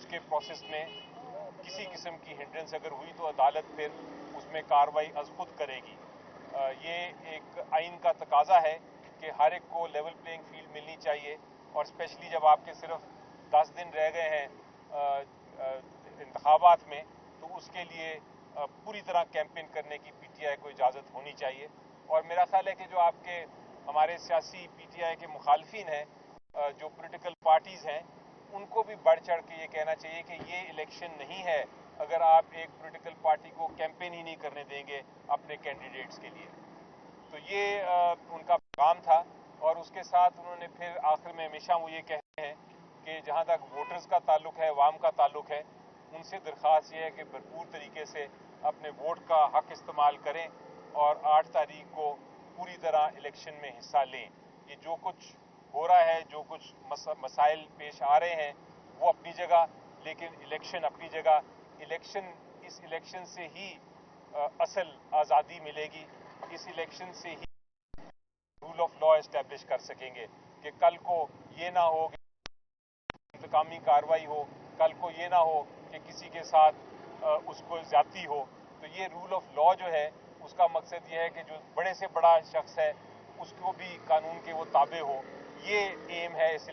उसके प्रोसेस में किसी किस्म की हिंड्रेंस अगर हुई तो अदालत फिर उसमें कार्रवाई अज खुद करेगी। ये एक आइन का तकाजा है कि हर एक को लेवल प्लेइंग फील्ड मिलनी चाहिए, और स्पेशली जब आपके सिर्फ 10 दिन रह गए हैं इंतखाबात में, तो उसके लिए पूरी तरह कैंपेन करने की पीटीआई को इजाज़त होनी चाहिए। और मेरा ख्याल है कि जो आपके हमारे सियासी पीटीआई के मुखालफिन हैं, जो पॉलिटिकल पार्टीज़ हैं, उनको भी बढ़ चढ़ के ये कहना चाहिए कि ये इलेक्शन नहीं है अगर आप एक पॉलिटिकल पार्टी को कैंपेन ही नहीं करने देंगे अपने कैंडिडेट्स के लिए। तो ये उनका काम था। और उसके साथ उन्होंने फिर आखिर में हमेशा वो ये कहते हैं कि जहाँ तक वोटर्स का ताल्लुक है, अवाम का ताल्लुक है, उनसे दरख्वास्त ये है कि भरपूर तरीके से अपने वोट का हक इस्तेमाल करें और 8 तारीख को पूरी तरह इलेक्शन में हिस्सा लें। ये जो कुछ हो रहा है, जो कुछ मसाइल पेश आ रहे हैं, वो अपनी जगह, लेकिन इलेक्शन अपनी जगह। इस इलेक्शन से ही असल आज़ादी मिलेगी। इस इलेक्शन से ही रूल ऑफ लॉ इस्टेब्लिश कर सकेंगे कि कल को ये ना हो कि इंतकामी कार्रवाई हो, कल को ये ना हो कि किसी के साथ उसको ज्यादती हो। तो ये रूल ऑफ लॉ जो है, उसका मकसद ये है कि जो बड़े से बड़ा शख्स है उसको भी कानून के वो ताबे हो। ये एम है। इस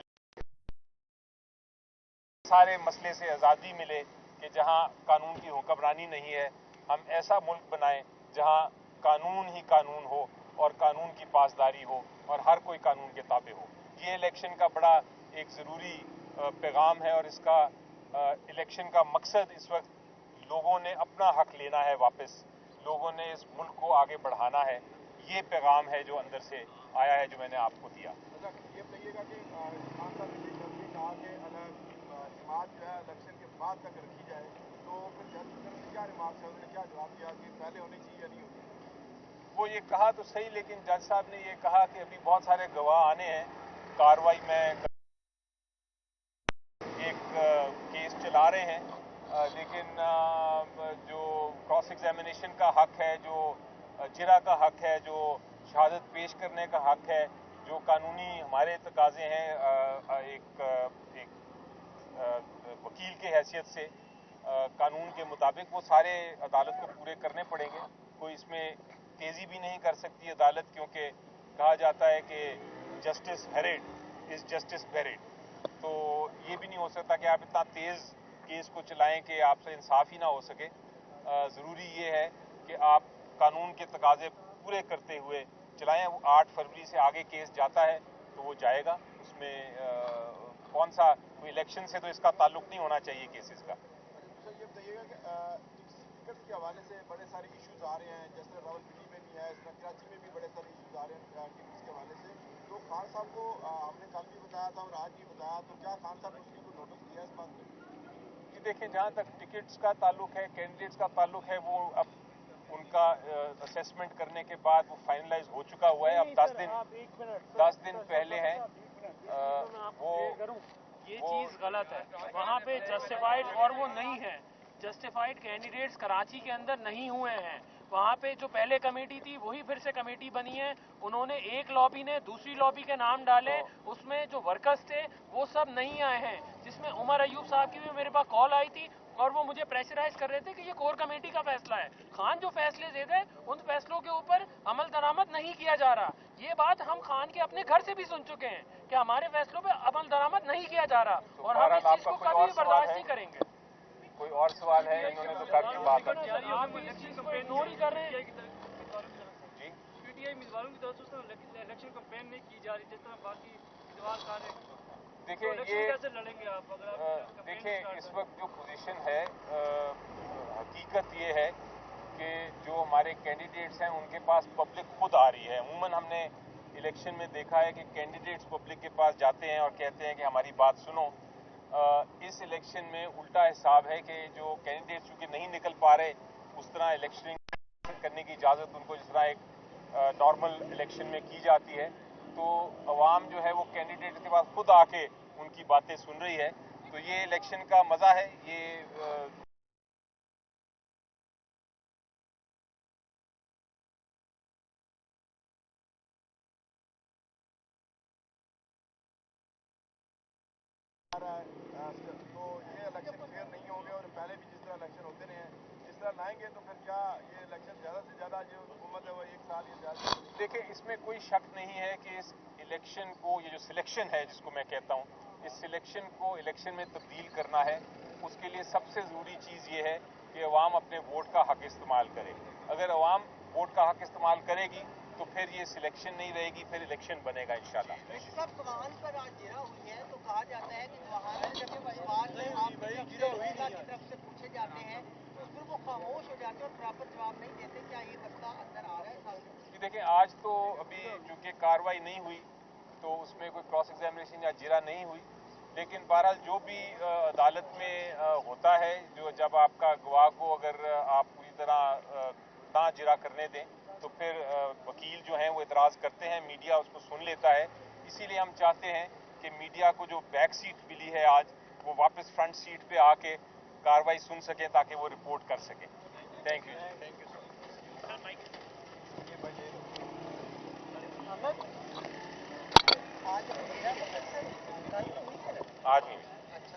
सारे मसले से आज़ादी मिले कि जहां कानून की हुक्मरानी नहीं है, हम ऐसा मुल्क बनाएं जहां कानून ही कानून हो और कानून की पासदारी हो और हर कोई कानून के ताबे हो। ये इलेक्शन का बड़ा एक ज़रूरी पैगाम है, और इसका इलेक्शन का मकसद इस वक्त लोगों ने अपना हक लेना है वापस, लोगों ने इस मुल्क को आगे बढ़ाना है। ये पैगाम है जो अंदर से आया है, जो मैंने आपको दिया। ये बताइएगा कि खान साहब ने जल्दी कहा कि रिमार्क जो है इलेक्शन के बाद तक रखी जाए, तो फिर जज ने क्या रिमार्क्स है, उन्होंने क्या जवाब दिया कि पहले होनी चाहिए या नहीं होनी? वो ये कहा तो सही, लेकिन जज साहब ने ये कहा कि अभी बहुत सारे गवाह आने हैं, कार्रवाई में एक केस चला रहे हैं, लेकिन जो क्रॉस एग्जामिनेशन का हक है, जो जिरा का हक है, जो शहादत पेश करने का हक है, जो कानूनी हमारे तकाजे हैं एक वकील के हैसियत से कानून के मुताबिक, वो सारे अदालत को पूरे करने पड़ेंगे। कोई इसमें तेज़ी भी नहीं कर सकती अदालत, क्योंकि कहा जाता है कि justice hurried is justice buried. तो ये भी नहीं हो सकता कि आप इतना तेज़ केस को चलाएं कि आपसे इंसाफ ही ना हो सके। ज़रूरी ये है कि आप कानून के तकाजे पूरे करते हुए चलाएं। वो 8 फरवरी से आगे केस जाता है तो वो जाएगा, उसमें कौन सा कोई इलेक्शन से तो इसका ताल्लुक नहीं होना चाहिए केसेस का। सर ये बताइएगा कि टिकट्स के हवाले से बड़े सारे इश्यूज आ रहे हैं, जैसे रावलपिंडी में भी है, इसमें कराची में भी बड़े सारे इश्यूज आ रहे हैं टिकट्स के हवाले से। तो खान साहब को हमने कल भी बताया था और आज भी बताया, तो क्या खान साहब ने उसकी कोई नोटिस दिया इस बात पर? कि देखें, जहाँ तक टिकट्स का ताल्लुक है, कैंडिडेट्स का ताल्लुक है, वो अब उनका असेसमेंट करने के बाद वो फाइनलाइज हो चुका हुआ है। अब 10 दिन पहले है वो ये चीज़ गलत है। वहाँ पे जस्टिफाइड और वो नहीं है, जस्टिफाइड कैंडिडेट्स कराची के अंदर नहीं हुए हैं। वहाँ पे जो पहले कमेटी थी वही फिर से कमेटी बनी है। उन्होंने एक लॉबी ने दूसरी लॉबी के नाम डाले, उसमें जो वर्कर्स थे वो सब नहीं आए हैं, जिसमें उमर अयूब साहब की भी मेरे पास कॉल आई थी और वो मुझे प्रेशराइज कर रहे थे कि ये कोर कमेटी का फैसला है। खान जो फैसले दे दे उन फैसलों के ऊपर अमल दरामद नहीं किया जा रहा। ये बात हम खान के अपने घर से भी सुन चुके हैं कि हमारे फैसलों पे अमल दरामद नहीं किया जा रहा, और हम इस चीज को कभी भी बर्दाश्त नहीं करेंगे। कोई और सवाल है? इन्होंने तो कर दी बात। आप इस चीज को इग्नोर ही कर रहे हैं। जी, पीटीआई उम्मीदवारों की तरफ से इलेक्शन कैंपेन नहीं की जा रही, जिस तरह बाकी उम्मीदवार कर रहे हैं। देखिए तो ये कैसे लड़ेंगे आप अगर आप देखिए इस वक्त जो पोजीशन है, हकीकत ये है कि जो हमारे कैंडिडेट्स हैं उनके पास पब्लिक खुद आ रही है। अमूमन हमने इलेक्शन में देखा है कि कैंडिडेट्स पब्लिक के पास जाते हैं और कहते हैं कि हमारी बात सुनो। इस इलेक्शन में उल्टा हिसाब है कि जो कैंडिडेट्स चूंकि नहीं निकल पा रहे, उस तरह इलेक्शनिंग करने की इजाज़त उनको जिस तरह एक नॉर्मल इलेक्शन में की जाती है, तो अवाम जो है वो कैंडिडेट के पास खुद आके उनकी बातें सुन रही है। तो ये इलेक्शन का मज़ा है। ये तो ये इलेक्शन फेयर नहीं होंगे और पहले भी जिस तरह इलेक्शन होते रहे हैं जिस तरह लाएंगे तो फिर क्या ये इलेक्शन ज़्यादा से ज़्यादा जो हुकूमत है वो 1 साल या ज़्यादा? देखिए, इसमें कोई शक नहीं है कि इस इलेक्शन को, ये जो सिलेक्शन है जिसको मैं कहता हूँ, इस सिलेक्शन को इलेक्शन में तब्दील करना है। उसके लिए सबसे ज़रूरी चीज़ ये है कि अवाम अपने वोट का हक इस्तेमाल करे। अगर अवाम वोट का हक इस्तेमाल करेगी तो फिर ये सिलेक्शन नहीं रहेगी, फिर इलेक्शन बनेगा इंशाल्लाह। सब गवाहान पर आज जिरा हुई है तो कहा जाता है कि गवाहान जब सवाल की तरफ से पूछे जाते हैं तो फिर वो खामोश हो जाते हैं और प्रॉपर जवाब नहीं देते। क्या ये मसला अंदर आ रहा है सामने? देखिए, आज तो अभी चूंकि कार्रवाई नहीं हुई तो उसमें कोई क्रॉस एग्जामिनेशन या जिरा नहीं हुई, लेकिन बहरहाल जो भी अदालत में होता है, जो जब आपका गवाह को अगर आप पूरी तरह ना जिरा करने दें तो फिर वकील जो हैं वो इतराज़ करते हैं, मीडिया उसको सुन लेता है। इसीलिए हम चाहते हैं कि मीडिया को जो बैक सीट मिली है आज, वो वापस फ्रंट सीट पे आके कार्रवाई सुन सके ताकि वो रिपोर्ट कर सके। Thank you ji, thank you आज आज नहीं।